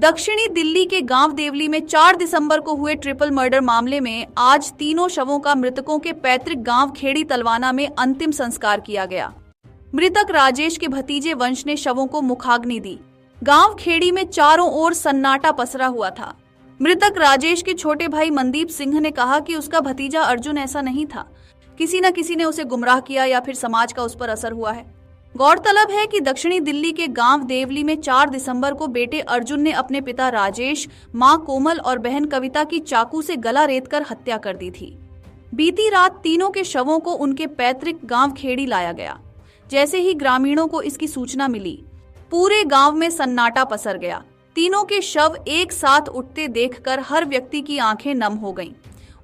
दक्षिणी दिल्ली के गांव देवली में 4 दिसंबर को हुए ट्रिपल मर्डर मामले में आज तीनों शवों का मृतकों के पैतृक गांव खेड़ी तलवाना में अंतिम संस्कार किया गया। मृतक राजेश के भतीजे वंश ने शवों को मुखाग्नि दी। गांव खेड़ी में चारों ओर सन्नाटा पसरा हुआ था। मृतक राजेश के छोटे भाई मनदीप सिंह ने कहा कि उसका भतीजा अर्जुन ऐसा नहीं था, किसी न किसी ने उसे गुमराह किया या फिर समाज का उस पर असर हुआ है। गौरतलब है कि दक्षिणी दिल्ली के गांव देवली में 4 दिसंबर को बेटे अर्जुन ने अपने पिता राजेश, मां कोमल और बहन कविता की चाकू से गला रेतकर हत्या कर दी थी। बीती रात तीनों के शवों को उनके पैतृक गांव खेड़ी लाया गया। जैसे ही ग्रामीणों को इसकी सूचना मिली, पूरे गांव में सन्नाटा पसर गया। तीनों के शव एक साथ उठते देखकर हर व्यक्ति की आंखें नम हो गईं।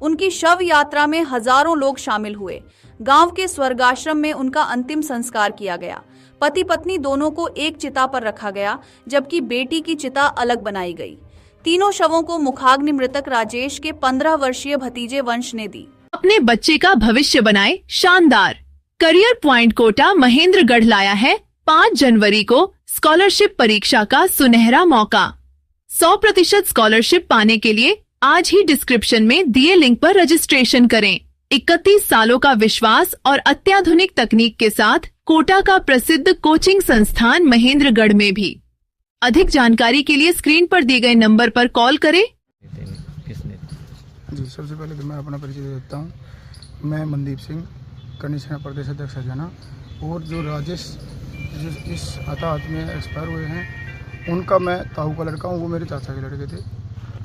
उनकी शव यात्रा में हजारों लोग शामिल हुए। गांव के स्वर्गाश्रम में उनका अंतिम संस्कार किया गया। पति पत्नी दोनों को एक चिता पर रखा गया, जबकि बेटी की चिता अलग बनाई गई। तीनों शवों को मुखाग्नि मृतक राजेश के 15 वर्षीय भतीजे वंश ने दी। अपने बच्चे का भविष्य बनाए शानदार। करियर पॉइंट कोटा महेंद्रगढ़ लाया है 5 जनवरी को स्कॉलरशिप परीक्षा का सुनहरा मौका। 100% स्कॉलरशिप पाने के लिए आज ही डिस्क्रिप्शन में दिए लिंक पर रजिस्ट्रेशन करें। 31 सालों का विश्वास और अत्याधुनिक तकनीक के साथ कोटा का प्रसिद्ध कोचिंग संस्थान महेंद्रगढ़ में भी। अधिक जानकारी के लिए स्क्रीन पर दिए गए नंबर पर कॉल करें। जी, सबसे पहले तो मैं अपना परिचय देता हूँ। मैं मनदीप सिंह, करनी सेना प्रदेश अध्यक्ष हरियाणा। और जो राजेश इस हताहत में एक्सपायर हुए हैं, उनका मैं ताऊ का लड़का हूँ, वो मेरे चाचा के लड़के थे।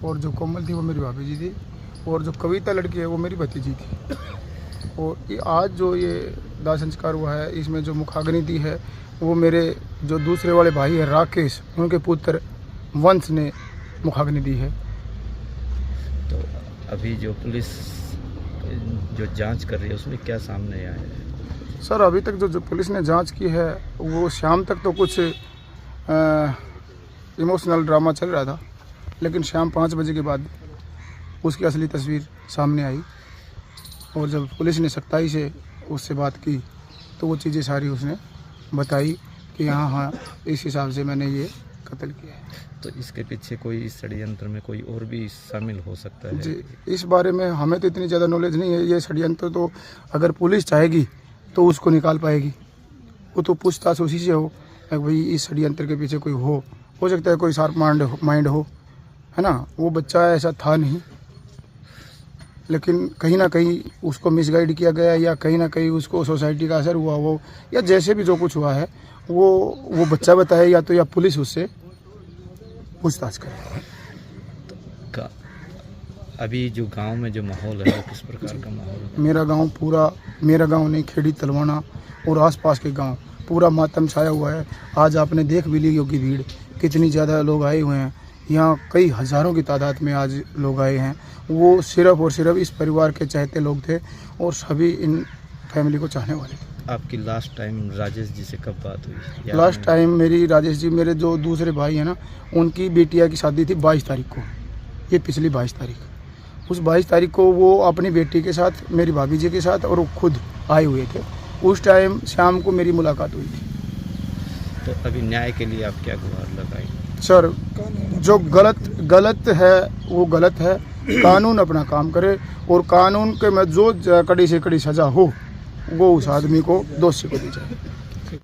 और जो कोमल थी वो मेरी भाभी जी थी, और जो कविता लड़की है वो मेरी भतीजी थी। और आज जो ये दाह संस्कार हुआ है, इसमें जो मुखाग्नि दी है वो मेरे जो दूसरे वाले भाई है राकेश, उनके पुत्र वंश ने मुखाग्नि दी है। तो अभी जो पुलिस जो जांच कर रही है उसमें क्या सामने आया है? सर, अभी तक जो पुलिस ने जांच की है वो शाम तक तो कुछ इमोशनल ड्रामा चल रहा था, लेकिन शाम 5 बजे के बाद उसकी असली तस्वीर सामने आई। और जब पुलिस ने सख्ताई से उससे बात की तो वो चीज़ें सारी उसने बताई कि हाँ, इस हिसाब से मैंने ये कत्ल किया है। तो इसके पीछे कोई इस षड्यंत्र में कोई और भी शामिल हो सकता है? जी, इस बारे में हमें तो इतनी ज़्यादा नॉलेज नहीं है। ये षड्यंत्र तो अगर पुलिस चाहेगी तो उसको निकाल पाएगी। वो तो पूछताछ उसी से हो भाई इस षड्यंत्र के पीछे कोई हो सकता है कोई शार्प माइंड हो, है ना। वो बच्चा ऐसा था नहीं, लेकिन कहीं ना कहीं उसको मिसगाइड किया गया, या कहीं ना कहीं उसको सोसाइटी का असर हुआ वो, या जैसे भी जो कुछ हुआ है वो बच्चा बताए, या पुलिस उससे पूछताछ करे। तो अभी जो गांव में जो माहौल है वो किस प्रकार का माहौल है? मेरा गांव नहीं, खेड़ी तलवाना और आसपास के गांव पूरा मातम छाया हुआ है। आज आपने देख भी ली होगी भीड़, कितनी ज़्यादा लोग आए हुए हैं। यहाँ कई हज़ारों की तादाद में आज लोग आए हैं। वो सिर्फ और सिर्फ इस परिवार के चाहते लोग थे, और सभी इन फैमिली को चाहने वाले थे। आपकी लास्ट टाइम राजेश जी से कब बात हुई? लास्ट टाइम मेरी राजेश जी, मेरे जो दूसरे भाई हैं ना, उनकी बेटिया की शादी थी 22 तारीख को, ये पिछली 22 तारीख। उस 22 तारीख को वो अपनी बेटी के साथ, मेरी भाभी जी के साथ, और वो खुद आए हुए थे। उस टाइम शाम को मेरी मुलाकात हुई थी। तो अभी न्याय के लिए आप क्या गुहार लगाएंगे? सर, जो गलत है वो गलत है। कानून अपना काम करे, और कानून के में जो कड़ी से कड़ी सज़ा हो वो उस आदमी को, दोषी को दी जाए।